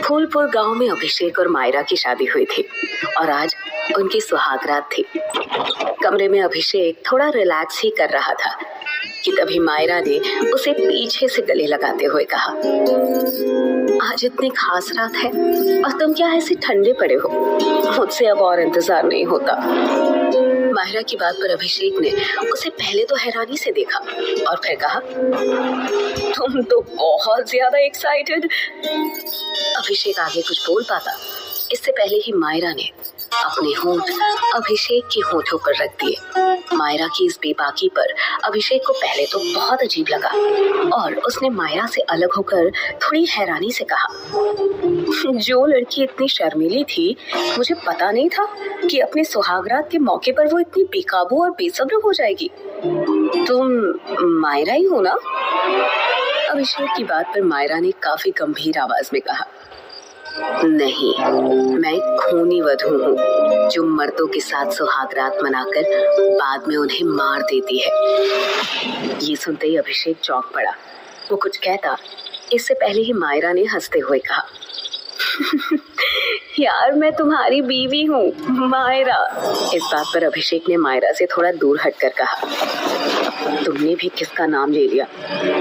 फूलपुर गांव में अभिषेक और मायरा की शादी हुई थी और आज उनकी सुहागरात थी। कमरे में अभिषेक थोड़ा रिलैक्स ही कर रहा था कि तभी मायरा ने उसे पीछे से गले लगाते हुए कहा, आज इतनी खास रात है और तुम क्या ऐसे ठंडे पड़े हो? मुझसे अब और इंतजार नहीं होता। मायरा की बात पर अभिषेक ने उसे पहले तो हैरानी से देखा और फिर कहा, तुम तो बहुत ज्यादा एक्साइटेड। अभिषेक आगे कुछ बोल पाता इससे पहले ही मायरा ने अपने होंठ अभिषेक के होंठों पर रख दिए। मायरा की इस बेबाकी पर अभिषेक को पहले तो बहुत अजीब लगा और उसने मायरा से अलग होकर थोड़ी हैरानी से कहा, जो लड़की इतनी शर्मीली थी मुझे पता नहीं था कि अपने सुहागरात के मौके पर वो इतनी बेकाबू और बेसब्र हो जाएगी। तुम मायरा ही हो ना? अभिषेक की बात पर मायरा ने काफी गंभीर आवाज में कहा, नहीं, मैं खूनी वधू हूँ जो मर्दों के साथ सुहागरात मनाकर बाद में उन्हें मार देती है। ये सुनते ही अभिषेक चौंक पड़ा। वो कुछ कहता इससे पहले ही मायरा ने हंसते हुए कहा, यार मैं तुम्हारी बीवी हूँ मायरा। इस बात पर अभिषेक ने मायरा से थोड़ा दूर हटकर कहा, तुमने भी किसका नाम ले लिया?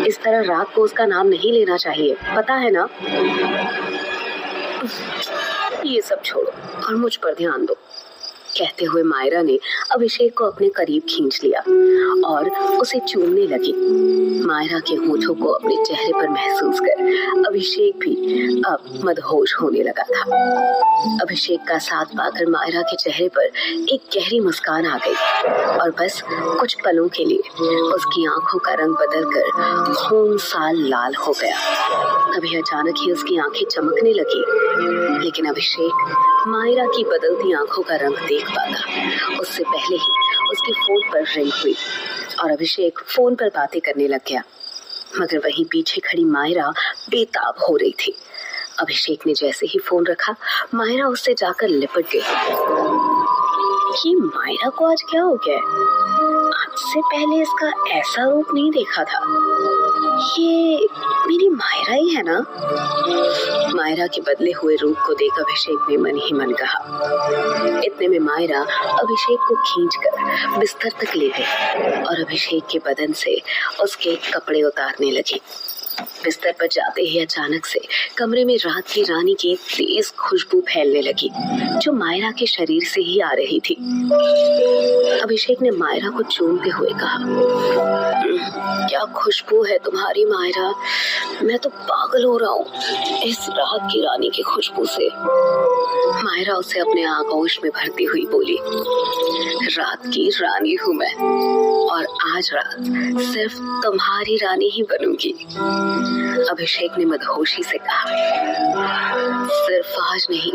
इस तरह रात को उसका नाम नहीं लेना चाहिए, पता है ना? ये सब छोड़ो और मुझ पर ध्यान दो। कहते हुए मायरा ने अभिषेक को अपने करीब खींच लिया और उसे चूमने लगी। मायरा के होठों को अपने चेहरे पर महसूस कर अभिषेक भी अब मदहोश होने लगा था। अभिषेक का साथ पाकर मायरा के चेहरे पर एक गहरी मुस्कान आ गई और बस कुछ पलों के लिए उसकी आंखों का रंग बदलकर खून सा लाल हो गया। तभी अचानक ही उसकी आंखें चमकने लगी, लेकिन अभिषेक मायरा की बदलती आंखों का रंग देख पाता उससे पहले ही उसके फोन पर रिंग हुई और अभिषेक फोन पर बातें करने लग गया। मगर वहीं पीछे खड़ी मायरा बेताब हो रही थी। अभिषेक ने जैसे ही फोन रखा, मायरा उससे जाकर लिपट गई। कि मायरा को आज क्या हो गया? आज से पहले इसका ऐसा रूप नहीं देखा था। ये मेरी मायरा ही है ना? मायरा के बदले हुए रूप को देख अभिषेक ने मन ही मन कहा। इतने में मायरा अभिषेक को खींचकर बिस्तर तक ले गई और अभिषेक के बदन से उसके कपड़े उतारने लगी। बिस्तर पर जाते ही अचानक से कमरे में रात की रानी की तेज खुशबू फैलने लगी जो मायरा के शरीर से ही आ रही थी। अभिषेक ने मायरा को चूमते हुए कहा, क्या खुशबू है तुम्हारी मायरा, मैं तो पागल हो रहा हूँ इस रात की रानी की खुशबू से। मायरा उसे अपने आगोश में भरती हुई बोली, रात की रानी हूँ मैं और आज रात सिर्फ तुम्हारी रानी ही बनूंगी। अभिषेक ने मदहोशी से कहा, सिर्फ आज नहीं,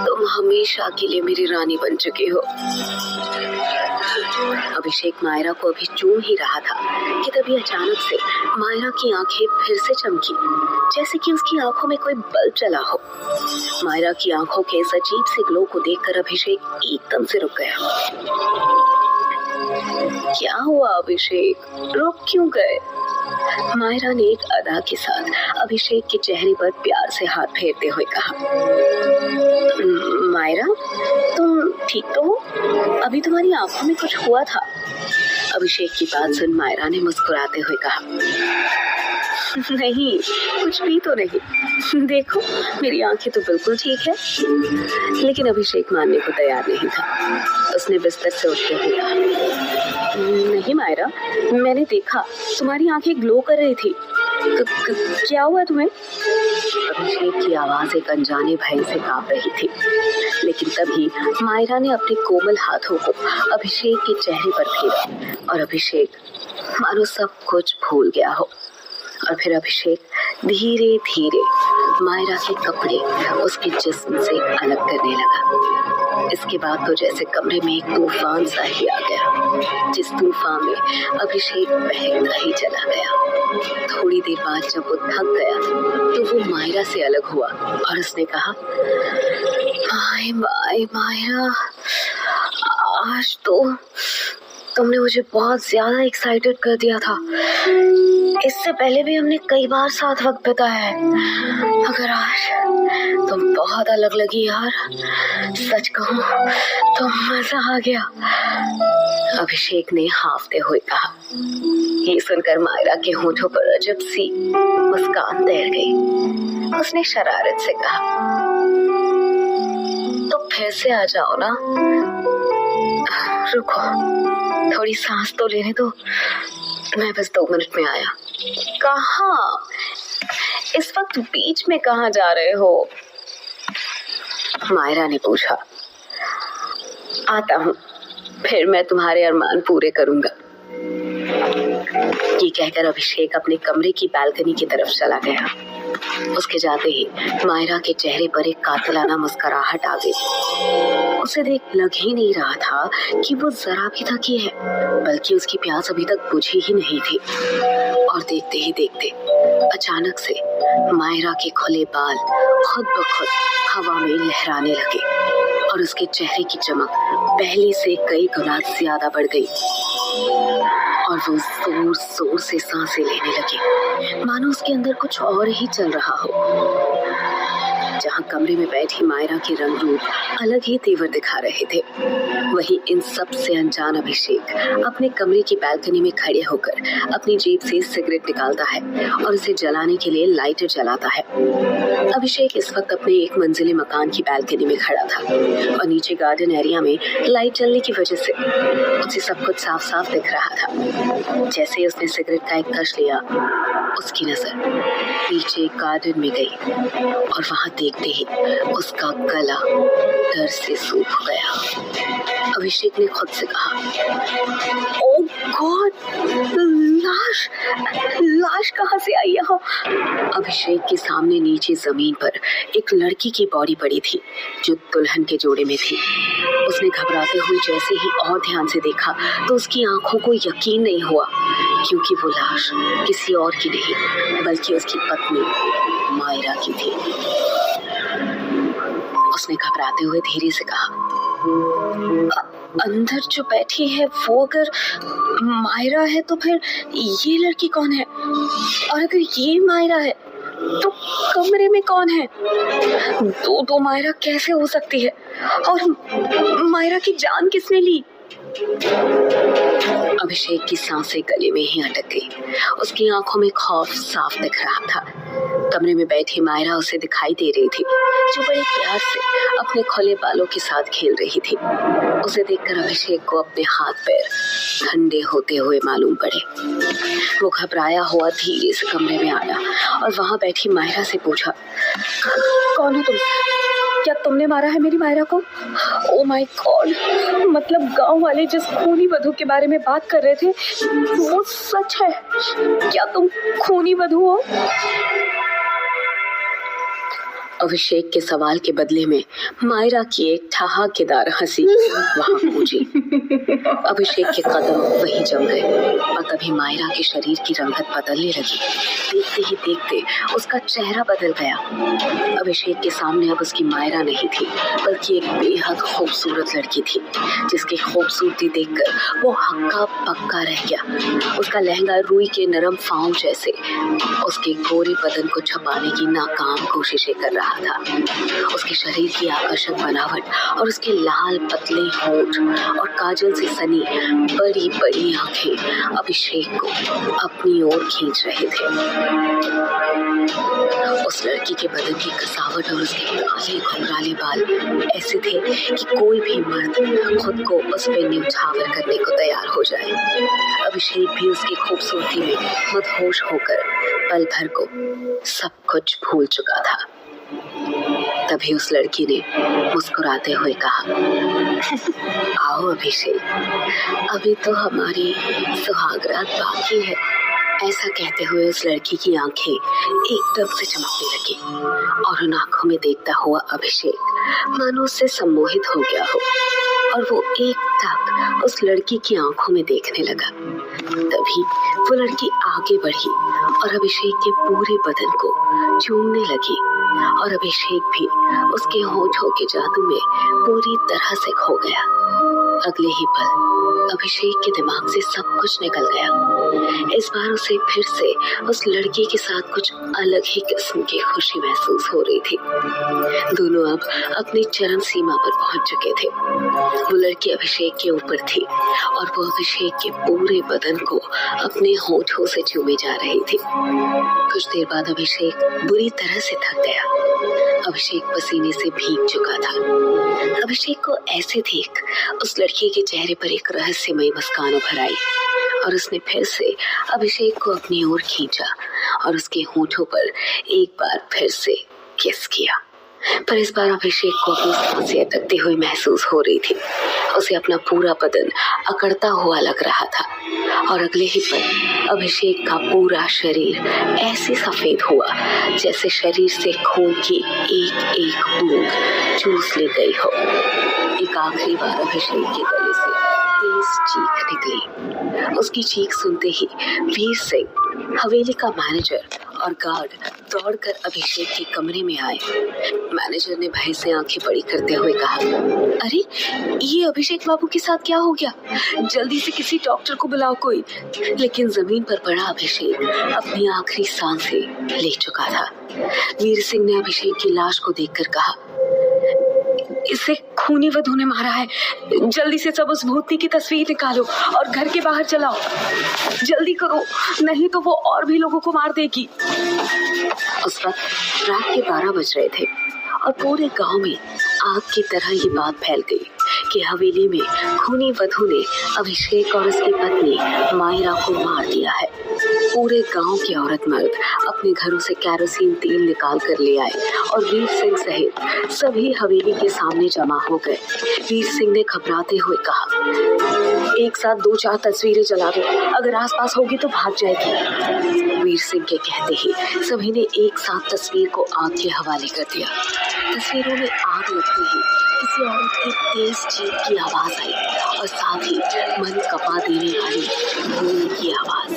तुम हमेशा के लिए मेरी रानी बन चुकी हो। अभिषेक मायरा को अभी चूम ही रहा था कि तभी अचानक से मायरा की आंखें फिर से चमकी, जैसे कि उसकी आंखों में कोई बल्ब जला हो। मायरा की आंखों के इस अजीब से ग्लो को देखकर अभिषेक एकदम से रुक गया। क्या हुआ अभिषेक, रुक क्यों गए? मायरा ने एक अदा के साथ अभिषेक के चेहरे पर प्यार से हाथ फेरते हुए कहा, मायरा तुम ठीक तो हो? अभी तुम्हारी आंखों में कुछ हुआ था। अभिषेक की बात सुन मायरा ने मुस्कुराते हुए कहा, नहीं, कुछ भी तो नहीं, देखो मेरी आंखें तो बिल्कुल ठीक है। लेकिन अभिषेक मानने को तैयार नहीं था। उसने बिस्तर से उठते हुए कहा, नहीं मायरा, मैंने देखा तुम्हारी आंखें ग्लो कर रही थी। क्या हुआ तुम्हें? अभिषेक की आवाज एक अनजाने भय से कांप रही थी, लेकिन तभी मायरा ने अपने कोमल हाथों को अभिषेक के चेहरे पर फेरा और अभिषेक मानो सब कुछ भूल गया हो। और फिर अभिषेक धीरे धीरे मायरा के कपड़े उसके जिस्म से अलग करने लगा। इसके बाद तो जैसे कमरे में एक तूफान सा ही आ गया, जिस तूफान में अभिषेक बहता ही चला गया। थोड़ी देर बाद जब वो थक गया तो वो मायरा से अलग हुआ और उसने कहा, माय मायरा, आज तो तुमने मुझे बहुत ज्यादा एक्साइटेड कर दिया था। इससे पहले भी हमने कई बार साथ वक्त बिताया है, मगर आज तुम बहुत अलग लगी यार। सच कहूं तो मजा आ गया, अभिषेक ने हाफते हुए कहा। ये सुनकर मायरा के होठों पर अजब सी मुस्कान तैर गई। उसने शरारत से कहा, तो फिर से आ जाओ ना। रुको, थोड़ी सांस तो लेने दो, मैं बस 2 मिनट में आया। कहाँ? इस वक्त बीच में कहाँ जा रहे हो? मायरा ने पूछा। आता हूँ, फिर मैं तुम्हारे अरमान पूरे करूंगा। ये कहकर अभिषेक अपने कमरे की बालकनी की तरफ चला गया। उसके जाते ही मायरा के चेहरे पर एक कातिलाना मुस्कुराहट आ गई। उसे देख लग ही नहीं रहा था कि वो जरा भी थकी है, बल्कि उसकी प्यास अभी तक बुझी ही नहीं थी। और देखते ही देखते अचानक से मायरा के खुले बाल खुद ब खुद हवा में लहराने लगे और उसके चेहरे की चमक पहले से कई गुना ज्यादा बढ़ गई और वो जोर जोर से सांसें लेने लगी, मानो उसके अंदर कुछ और ही चल रहा हो। जहाँ कमरे में बैठी मायरा के रंग रूप अलग ही तेवर दिखा रहे थे, वहीं इन सब से अनजान अभिषेक अपने कमरे की बालकनी में खड़े होकर अपनी जेब से सिगरेट निकालता है और उसे जलाने के लिए लाइटर जलाता है। अभिषेक इस वक्त अपने एक मंजिले मकान की बालकनी में खड़ा था और नीचे गार्डन एरिया में लाइट जलने की वजह से उसे सब कुछ साफ साफ दिख रहा था। जैसे ही उसने सिगरेट का एक कश लिया, उसकी नजर नीचे गार्डन में गई और वहां देखते ही उसका गला डर से सूख गया। अभिषेक ने खुद से कहा, ओह गॉड, लाश लाश कहाँ से आई यहाँ? अभिषेक के सामने नीचे जमीन पर एक लड़की की बॉडी पड़ी थी जो दुल्हन के जोड़े में थी। उसने घबराते हुए जैसे ही और ध्यान से देखा तो उसकी आंखों को यकीन नहीं हुआ, क्योंकि वो लाश किसी और की नहीं बल्कि उसकी पत्नी मायरा की थी। उसने घबराते हुए धीरे से कहा, अंदर जो बैठी है वो अगर मायरा है तो फिर ये लड़की कौन है? और अगर ये मायरा है तो कमरे में कौन है? दो मायरा कैसे हो सकती है? और मायरा की जान किसने ली? अभिषेक की सांसें गले में ही अटक गई। उसकी आंखों में खौफ साफ दिख रहा था। कमरे में बैठी मायरा उसे दिखाई दे रही थी, जो बड़े प्यार से अपने खुले बालों के साथ खेल रही थी। उसे देखकर अभिषेक को अपने हाथ पैर ठंडे होते हुए मालूम पड़े। वो घबराया हुआ धीरे से कमरे में आया और वहां बैठी मायरा से पूछा, कौन हो तुम? क्या तुमने मारा है मेरी मायरा को? ओ माय गॉड, मतलब गांव वाले जिस खूनी वधू के बारे में बात कर रहे थे वो सच है? क्या तुम खूनी वधू हो? अभिषेक के सवाल के बदले में मायरा की एक ठहाकेदार हंसी वहां गूंजी। अभिषेक के कदम वहीं जम गए और तभी मायरा के शरीर की रंगत बदलने लगी। देखते ही देखते उसका चेहरा बदल गया। अभिषेक के सामने अब उसकी मायरा नहीं थी, बल्कि एक बेहद खूबसूरत लड़की थी, जिसकी खूबसूरती देखकर वो हक्का पक्का रह गया। उसका लहंगा रुई के नरम फाँव जैसे उसके गोरे बदन को छुपाने की नाकाम कोशिशें कर रहा था। उसके शरीर की आकर्षक बनावट और उसके लाल पतले होंठ और काजल से सनी बड़ी बड़ी आंखें अभिषेक को अपनी ओर खींच रहे थे। उस लड़की के बदन की कसावट और उसके काले घुंघराले बाल ऐसे थे कि कोई भी मर्द खुद को उस पे न्यौछावर करने को तैयार हो जाए। अभिषेक भी उसकी खूबसूरती में मदहोश होकर पल भर को सब कुछ भूल चुका था। तभी उस लड़की ने मुस्कुराते हुए कहा, आओ अभिषेक, अभी तो हमारी सुहागरात बाकी है। ऐसा कहते हुए उस लड़की की आंखें एकदम से चमकने लगी और उन आंखों में देखता हुआ अभिषेक मानो उससे सम्मोहित हो गया हो और वो एकटक उस लड़की की आंखों में देखने लगा। तभी वो लड़की आगे बढ़ी और अभिषेक के पूरे बदन को चूमने लगी और अभिषेक भी उसके होठों के जादू में पूरी तरह से खो गया। अगले ही पल अभिषेक के दिमाग से सब कुछ निकल गया। इस बार उसे फिर से उस लड़की के साथ कुछ अलग ही किस्म की खुशी महसूस हो रही थी। दोनों अब अपनी चरम सीमा पर पहुंच चुके थे। वो लड़की अभिषेक के ऊपर थी और वो अभिषेक के पूरे बदन को अपने होठों से चूमे जा रही थी। कुछ देर बाद अभिषेक बुरी तरह से थक गया। अभिषेक पसीने से भीग चुका था। अभिषेक को ऐसे देख उस लड़की के चेहरे पर एक रहस्यमय मुस्कान उभर आई और उसने फिर से अभिषेक को अपनी ओर खींचा और उसके होठों पर एक बार फिर से किस किया। पर इस बार अभिषेक को अपनी सांसें अटकती हुई महसूस हो रही थी। उसे अपना पूरा बदन अकड़ता हुआ लग रहा था और अगले ही पल अभिषेक का पूरा शरीर ऐसे सफेद हुआ जैसे शरीर से खून की एक एक बूंद चूस ली गई हो। एक आखिरी बार अभिषेक के गले से तेज चीख निकली। उसकी चीख सुनते ही वीर सिंह, हवेली का मैनेजर और गार्ड दौड़कर अभिषेक के कमरे में आए। मैनेजर ने भय से आंखें बड़ी करते हुए कहा, अरे ये अभिषेक बाबू के साथ क्या हो गया? जल्दी से किसी डॉक्टर को बुलाओ कोई। लेकिन जमीन पर पड़ा अभिषेक अपनी आखिरी सांसें ले चुका था। वीर सिंह ने अभिषेक की लाश को देखकर कहा, इसे खूनी वधू ने मारा है। जल्दी से सब उस भूतनी की तस्वीर निकालो और घर के बाहर चलाओ। जल्दी करो, नहीं तो वो और भी लोगों को मार देगी। उस वक्त रात के 12 बज रहे थे और पूरे गांव में आग की तरह ये बात फैल गई कि हवेली में खूनी वधू ने अभिषेक और उसकी पत्नी मायरा को मार दिया है। पूरे गांव के औरत मर्द अपने घरों से केरोसिन तेल निकाल कर ले आए और वीर सिंह सहित सभी हवेली के सामने जमा हो गए। वीर सिंह ने घबराते हुए कहा, एक साथ 2-4 तस्वीरें जला दो, अगर आसपास होगी तो भाग जाएगी। वीर सिंह के कहते ही सभी ने एक साथ तस्वीर को आग के हवाले कर दिया। तस्वीरों में आग लगते ही किसी औरत की तेज चीख की आवाज आई और साथ ही मन कपा देने वाली धूल की आवाज।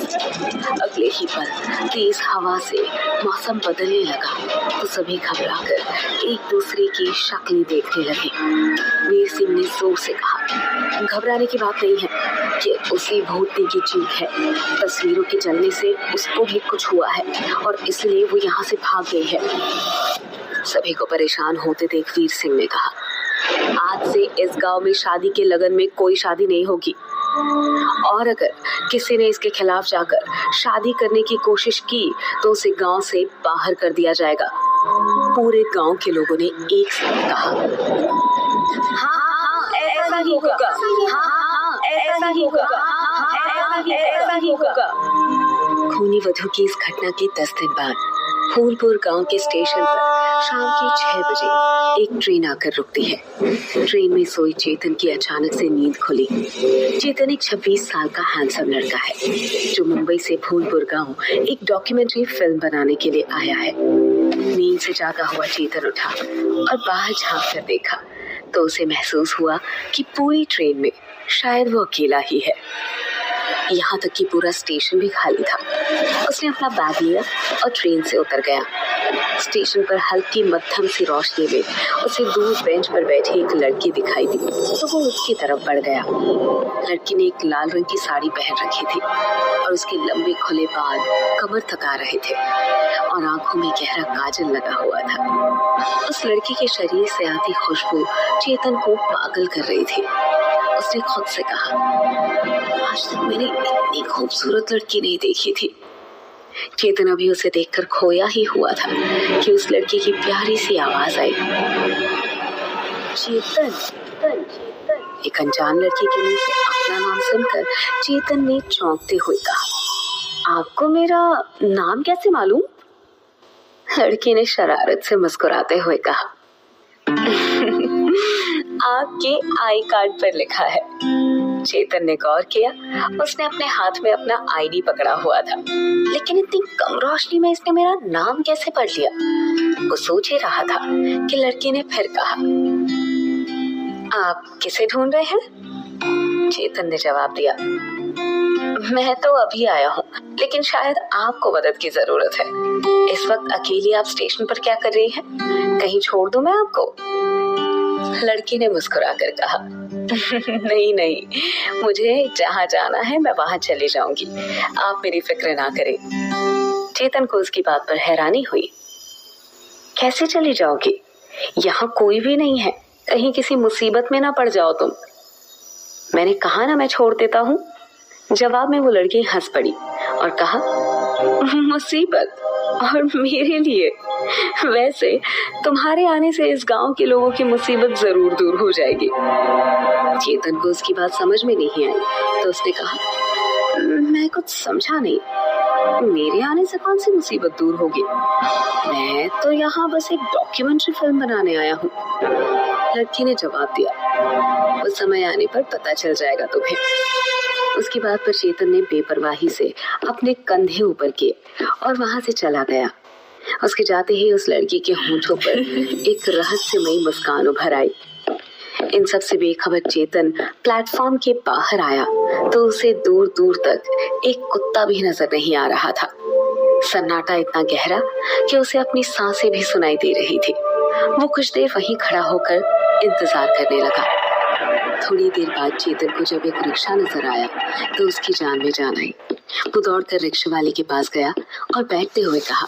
अगले ही पल तेज हवा से मौसम बदलने लगा तो सभी घबराकर एक दूसरे की शक्लें देखने लगे। वीर सिंह ने जोर से कहा, घबराने की बात नहीं है कि उसी भूतनी की चीख है। तस्वीरों के जलने से उसको भी कुछ हुआ है और इसलिए वो यहाँ से भाग गई है। सभी को परेशान होते देख वीर सिंह ने कहा, आज से इस गांव में शादी के लगन में कोई शादी नहीं होगी और अगर किसी ने इसके खिलाफ जाकर शादी करने की कोशिश की तो उसे गांव से बाहर कर दिया जाएगा। पूरे गांव के लोगों ने एक साथ कहा, हाँ, ऐसा ही होगा। हाँ, ऐसा ही होगा। ऐसा ही होगा। खूनी वधू की इस घटना के 10 दिन बाद फूलपुर गांव के स्टेशन पर शाम के 6 बजे एक ट्रेन आकर रुकती है। ट्रेन में सोई चेतन की अचानक से नींद खुली। चेतन एक 26 साल का हैंडसम लड़का है जो मुंबई से फूलपुर गांव एक डॉक्यूमेंट्री फिल्म बनाने के लिए आया है। नींद से जागा हुआ चेतन उठा और बाहर झांक कर देखा तो उसे महसूस हुआ कि पूरी ट्रेन में शायद वो अकेला ही है। यहाँ तक कि पूरा स्टेशन भी खाली था। उसने अपना बैग लिया और ट्रेन से उतर गया। स्टेशन पर हल्की मध्यम सी रोशनी में उसे दूर बेंच पर बैठी एक लड़की दिखाई दी तो वो उसकी तरफ बढ़ गया। लड़की ने एक लाल रंग की साड़ी पहन रखी थी और उसके लंबे खुले बाल कमर तक आ रहे थे और आंखों में गहरा काजल लगा हुआ था। उस लड़की के शरीर से आती खुशबू चेतन को पागल कर रही थी। उसने खुद से कहा, आज तक मैंने इतनी खूबसूरत लड़की नहीं देखी थी। चेतन अभी उसे देखकर खोया ही हुआ था कि उस लड़की की प्यारी सी आवाज आई, चेतन। एक अनजान लड़की के मुंह से अपना नाम सुनकर चेतन ने चौंकते हुए कहा, आपको मेरा नाम कैसे मालूम? लड़की ने शरारत से मुस्कुराते हुए कहा, आपके आई कार्ड पर लिखा है। चेतन ने गौर किया। उसने अपने हाथ में अपना आईडी पकड़ा हुआ था, लेकिन इतनी कम रोशनी में इसने मेरा नाम कैसे पढ़ लिया? वो सोच ही रहा था कि लड़की ने फिर कहा, आप किसे ढूंढ रहे हैं? चेतन ने जवाब दिया, मैं तो अभी आया हूँ, लेकिन शायद आपको मदद की जरूरत है। इस वक्त अकेली आप स्टेशन पर क्या कर रही हैं? कहीं छोड़ दूं मैं आपको? लड़की ने मुस्कुराकर कहा, नहीं नहीं, मुझे जहाँ जाना है मैं वहाँ चली जाऊंगी, आप मेरी फिक्र ना करें। चेतन को उसकी बात पर हैरानी हुई। कैसे चली जाओगी? यहाँ कोई भी नहीं है, कहीं किसी मुसीबत में ना पड़ जाओ तुम। मैंने कहा ना मैं छोड़ देता हूँ। जवाब में वो लड़की हंस पड़ी और कहा, मुसीबत? और मेरे लिए? वैसे तुम्हारे आने से इस गांव के लोगों की मुसीबत जरूर दूर हो जाएगी। चेतन को उसकी बात समझ में नहीं आई तो उसने कहा, मैं कुछ समझा नहीं, मेरे आने से कौन सी मुसीबत दूर होगी? मैं तो यहाँ बस एक डॉक्यूमेंट्री फिल्म बनाने आया हूँ। लड़की ने जवाब दिया, उस समय आने पर पता चल जाएगा तुम्हें। उसकी बात पर चेतन ने बेपरवाही से अपने कंधे ऊपर किए और वहां से चला गया। उसके जाते ही उस लड़की के होंठों पर एक रहस्यमयी मुस्कान उभर आई। इन सब से बेखबर चेतन प्लेटफॉर्म के बाहर आया तो उसे दूर दूर तक एक कुत्ता भी नजर नहीं आ रहा था। सन्नाटा इतना गहरा कि उसे अपनी सांसें भी सुनाई दे रही थी। वो कुछ देर वहीं खड़ा होकर इंतजार करने लगा। थोड़ी देर बाद चेतन को जब एक रिक्शा नजर आया तो उसकी जान में जान आई। वो दौड़कर रिक्शा वाले के पास गया और बैठते हुए कहा,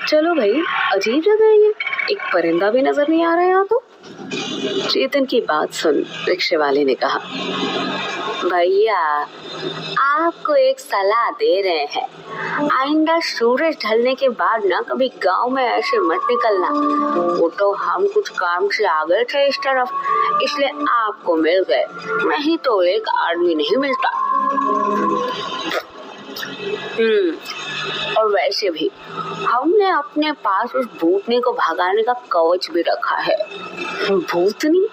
चलो भाई, अजीब जगह है ये, एक परिंदा भी नजर नहीं आ रहा है यहाँ तो। चेतन की बात सुन रिक्शे वाले ने कहा, भैया आपको एक सलाह दे रहे हैं, आइंदा सूरज ढलने के बाद ना कभी गांव में ऐसे मत निकलना। वो तो हम कुछ काम से आ गए थे इस तरफ, इसलिए आपको मिल गए, नहीं तो एक आदमी नहीं मिलता। और वैसे भी हमने अपने पास उस भूतनी को भगाने का कवच भी रखा है। भूतनी?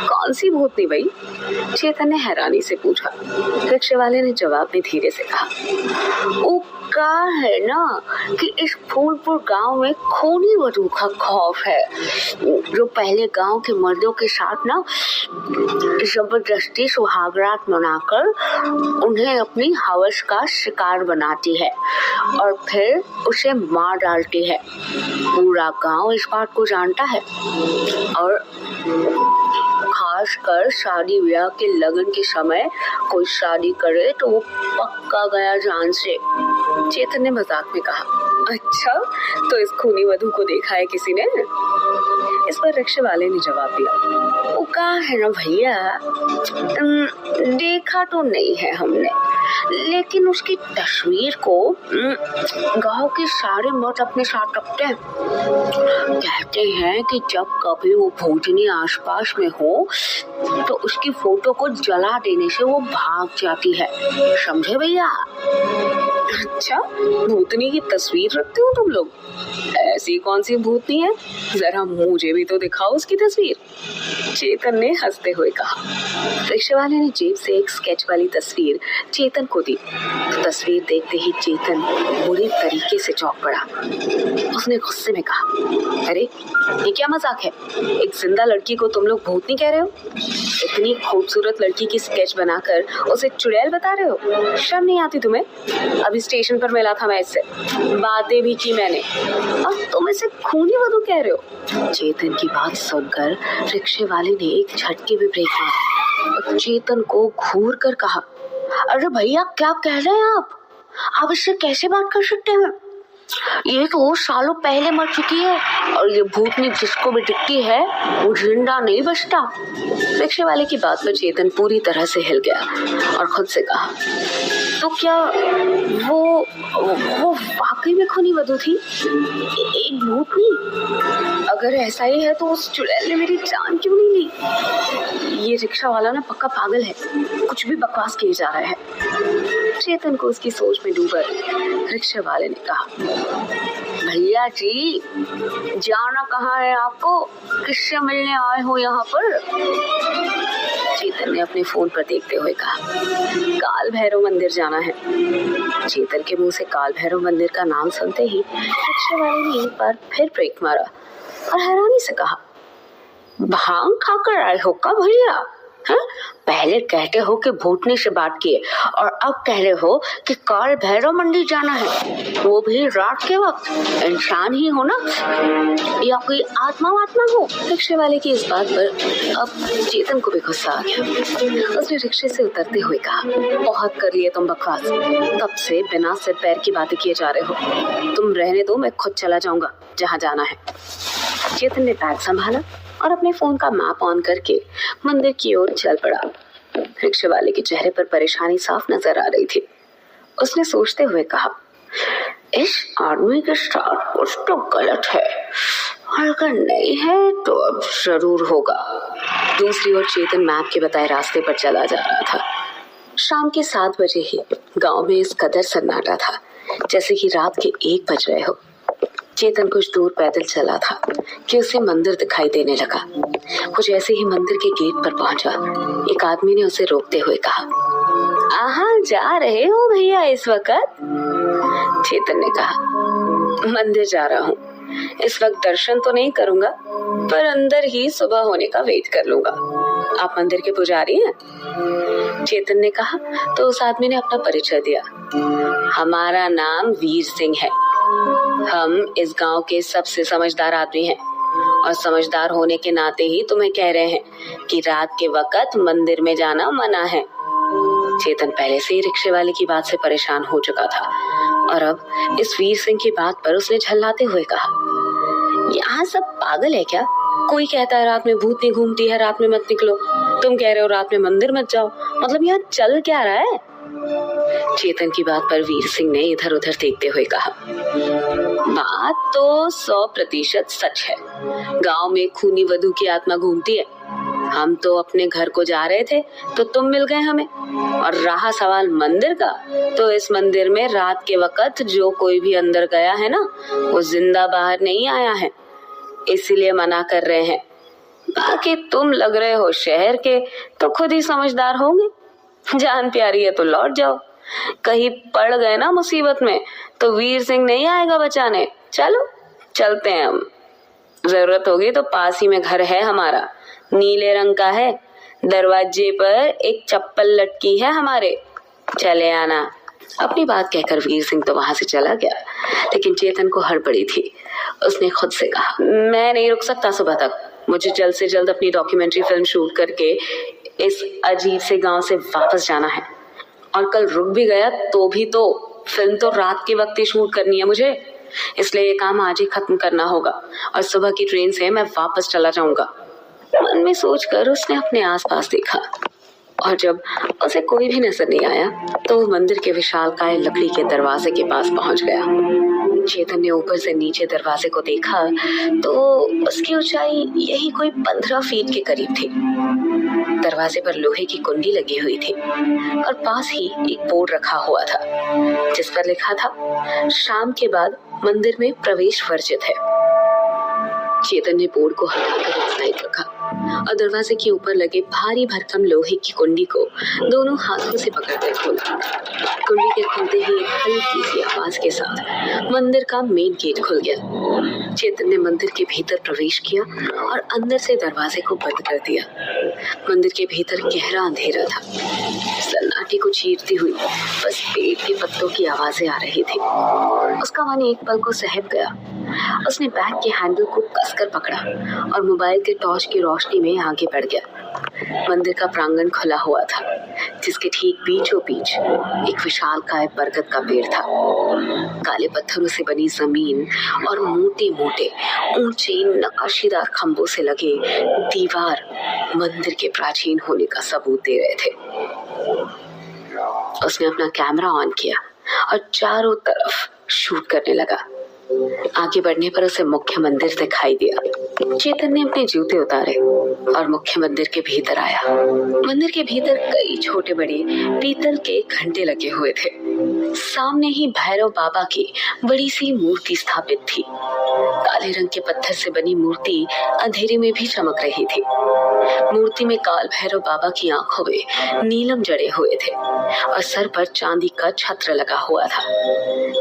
कौन सी भूतनी भाई? चेतन ने हैरानी से पूछा। रिक्शे वाले ने जवाब में धीरे से कहा, वो कहा है ना कि इस फूलपुर गांव में खूनी वधू का खौफ है, जो पहले गांव के मर्दों के साथ ना जबरदस्ती सुहागरात मनाकर उन्हें अपनी हवस का शिकार बनाती है और फिर उसे मार डालती है। पूरा गांव इस बात को जानता है और खासकर शादी ब्याह के लगन के समय कोई शादी करे तो वो पक्का गया जान से। चेतन ने मजाक में कहा, अच्छा तो इस खूनी वधू को देखा है किसी ने? इस पर रिक्शे वाले ने जवाब दिया, वो कहा है ना भैया, देखा तो नहीं है हमने, लेकिन उसकी तस्वीर को गांव के सारे मर्द अपने साथ रखते हैं। कहते हैं कि जब कभी वो भूतनी आसपास में हो तो उसकी फोटो को जला देने से वो भाग जाती है, समझे भैया? अच्छा, भूतनी की तस्वीर रखते हो तुम लोग? ऐसी कौन सी भूतनी है, जरा मुझे भी तो दिखाओ उसकी तस्वीर। चेतन ने हंसते हुए कहा। रिक्शे वाले ने जेब से एक स्केच वाली तस्वीर चेतन को दी। तस्वीर देखते ही चेतन बुरी तरीके से चौंक पड़ा। उसने गुस्से में कहा, अरे ये क्या मजाक है? एक जिंदा लड़की को तुम लोग भूतनी कह रहे हो? इतनी खूबसूरत लड़की की स्केच बनाकर उसे चुड़ैल बता रहे हो? शर्म नहीं आती तुम्हें? अभी स्टेशन पर मिला था मैं इससे, बातें भी की मैंने, और तुम इसे खूनी वधू कह रहे हो? चेतन की बात सुनकर रिक्शे वाले ने एक झटके में ब्रेक मारा और चेतन को घूर कर कहा, अरे भैया क्या कह रहे हैं आप इससे कैसे बात कर सकते हैं? ये तो सालों पहले मर चुकी है और ये भूतनी जिसको भी दिखती है वो जिंदा नहीं बचता। रिक्शे वाले की बात पर चेतन पूरी तरह से हिल गया और खुद से कहा, तो क्या वो वाकई में खूनी वधू थी, एक भूतनी? अगर ऐसा ही है तो उस चुड़ैल ने मेरी जान क्यों नहीं ली? ये रिक्शा वाला ना पक्का पागल है, कुछ भी बकवास किए जा रहा है। चेतन को उसकी सोच में डूबकर रिक्शा वाले ने कहा, भैया जी जाना कहाँ है आपको, किससे मिलने आए हो यहाँ पर? चेतन ने अपने फोन पर देखते हुए कहा, काल भैरव मंदिर जाना है। चेतन के मुंह से काल भैरव मंदिर का नाम सुनते ही रिक्शे वाले ने एक बार फिर ब्रेक मारा और हैरानी से कहा, भांग खाकर आए हो का भैया? हाँ? पहले कहते हो कि भूतनी से बात किए और अब कह रहे हो कि काल भैरव मंदिर जाना है, वो भी रात के वक्त। इंसान ही हो ना या कोई आत्मा वात्मा हो? रिक्शे वाले की इस बात पर अब चेतन को भी गुस्सा आ गया। उसने रिक्शे से उतरते हुए कहा, बहुत कर लिए तुम बकवास, तब से बिना सिर पैर की बातें किए जा रहे हो। तुम रहने दो, मैं खुद चला जाऊंगा जहाँ जाना है। चेतन ने बैग संभाला और अपने फोन का मैप ऑन करके मंदिर की ओर चल पड़ा। रिक्शे वाले के चेहरे पर परेशानी साफ नजर आ रही थी। उसने सोचते हुए कहा, इस आदमी के साथ कुछ तो गलत है, और अगर नहीं है तो अब जरूर होगा। दूसरी ओर चेतन मैप के बताए रास्ते पर चला जा रहा था। शाम के 7 बजे ही गांव में इस कदर सन्नाटा था जैसे कि रात के 1 बज रहे हो। चेतन कुछ दूर पैदल चला था कि उसे मंदिर दिखाई देने लगा। कुछ ऐसे ही मंदिर के गेट पर पहुंचा, एक आदमी ने उसे रोकते हुए कहा, कहाँ जा रहे हो भैया इस वक्त? चेतन ने कहा, मंदिर जा रहा हूँ, इस वक्त दर्शन तो नहीं करूंगा, पर अंदर ही सुबह होने का वेट कर लूंगा। आप मंदिर के पुजारी हैं? चेतन ने कहा तो उस आदमी ने अपना परिचय दिया। हमारा नाम वीर सिंह है, हम इस गांव के सबसे समझदार आदमी हैं और समझदार होने के नाते ही तुम्हें कह रहे हैं कि रात के वक्त मंदिर में जाना मना है। चेतन पहले से ही रिक्शे वाले की बात से परेशान हो चुका था और अब इस वीर सिंह की बात पर उसने झल्लाते हुए कहा, यहाँ सब पागल है क्या? कोई कहता है रात में भूतनी घूमती है, रात में मत निकलो, तुम कह रहे हो रात में मंदिर मत जाओ, मतलब यहाँ चल क्या रहा है? चेतन की बात पर वीर सिंह ने इधर उधर देखते हुए कहा, बात तो 100% सच है। गांव में खूनी वधू की आत्मा घूमती है। हम तो अपने घर को जा रहे थे तो तुम मिल गए हमें, और रहा सवाल मंदिर का, तो इस मंदिर में रात के वक्त जो कोई भी अंदर गया है ना, वो जिंदा बाहर नहीं आया है, इसीलिए मना कर रहे हैं। बाकी तुम लग रहे हो शहर के, तो खुद ही समझदार होंगे। जान प्यारी है तो लौट जाओ, कहीं पड़ गए ना मुसीबत में तो वीर सिंह नहीं आएगा बचाने। चलो चलते हैं हम, जरूरत होगी तो पास ही में घर है हमारा, नीले रंग का है, दरवाजे पर एक चप्पल लटकी है हमारे, चले आना। अपनी बात कहकर वीर सिंह तो वहां से चला गया, लेकिन चेतन को हड़बड़ी थी। उसने खुद से कहा, मैं नहीं रुक सकता सुबह तक, मुझे जल्द से जल्द अपनी डॉक्यूमेंट्री फिल्म शूट करके इस अजीब से गांव से वापस जाना है, और कल रुक भी गया तो भी तो फिल्म तो रात के वक्त ही शूट करनी है मुझे, इसलिए ये काम आज ही खत्म करना होगा और सुबह की ट्रेन से मैं वापस चला जाऊंगा। मन में सोचकर उसने अपने आसपास देखा और जब उसे कोई भी नजर नहीं आया तो वो मंदिर के विशालकाय लकड़ी के दरवाजे के पास पहुंच गया। चेतन ने ऊपर से नीचे दरवाजे को देखा तो उसकी ऊंचाई यही कोई 15 फीट के करीब थी। दरवाजे पर लोहे की कुंडी लगी हुई थी और पास ही एक बोर्ड रखा हुआ था जिस पर लिखा था, शाम के बाद मंदिर में प्रवेश वर्जित है। चेतन ने बोर्ड को हटाकर एक साइड रखा और दरवाजे के ऊपर लगे भारी भरकम लोहे की कुंडी को दोनों हाथों से पकड़कर खोला। कुंडी के खुलते ही एक हल्की सी आवाज के साथ मंदिर का मेन गेट खुल गया। चेतन ने मंदिर के भीतर प्रवेश किया और अंदर से दरवाजे को बंद कर दिया। मंदिर के भीतर गहरा अंधेरा था। सन्नाटे को चीरती हुई बस पेड़ के पत्तों की आवाजें आ रही थी। उसका मन एक पल को सहम गया। उसने बैग के हैंडल को कसकर पकड़ा और मोबाइल के टॉर्च की रोशनी में आगे बढ़ गया। मंदिर का प्रांगण खुला हुआ था जिसके ठीक बीचों बीच एक विशालकाय बरगद का पेड़ था। काले पत्थरों से बनी जमीन और मोटे मोटे ऊंचे नक्काशीदार खंभों से लगे दीवार मंदिर के प्राचीन होने का सबूत दे रहे थे। उसने अपना कैमरा ऑन किया और चारों तरफ शूट करने लगा। आगे बढ़ने पर उसे मुख्य मंदिर दिखाई दिया। चेतन ने अपने जूते उतारे और मुख्य मंदिर के भीतर आया। मंदिर के भीतर कई छोटे बड़े पीतल के घंटे लगे हुए थे। सामने ही भैरव बाबा की बड़ी सी मूर्ति स्थापित थी। काले रंग के पत्थर से बनी मूर्ति अंधेरे में भी चमक रही थी। मूर्ति में काल भैरव बाबा की आंखों में नीलम जड़े हुए थे और सर पर चांदी का छत्र लगा हुआ था।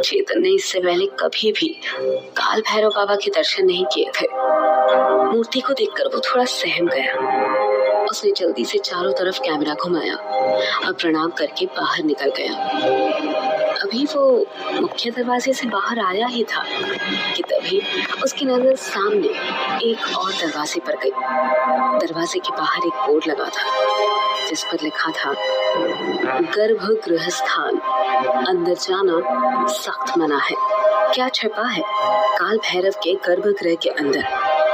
चेतन ने इससे पहले कभी भी काल भैरव बाबा के दर्शन नहीं किए थे। मूर्ति को देखकर वो थोड़ा सहम गया। उसने जल्दी से चारों तरफ कैमरा घुमाया और प्रणाम करके बाहर निकल गया। अभी वो मुख्य दरवाजे से बाहर आया ही था कि तभी उसकी नजर सामने एक और दरवाजे पर गई। दरवाजे के बाहर एक बोर्ड लगा था जिस पर लिखा था गर्भगृह स्थान, अंदर जाना सख्त मना है। क्या छिपा है काल भैरव के गर्भगृह के अंदर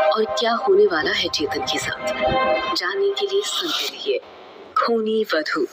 और क्या होने वाला है चेतन के साथ, जानने के लिए सुनते रहिए खूनी वधू।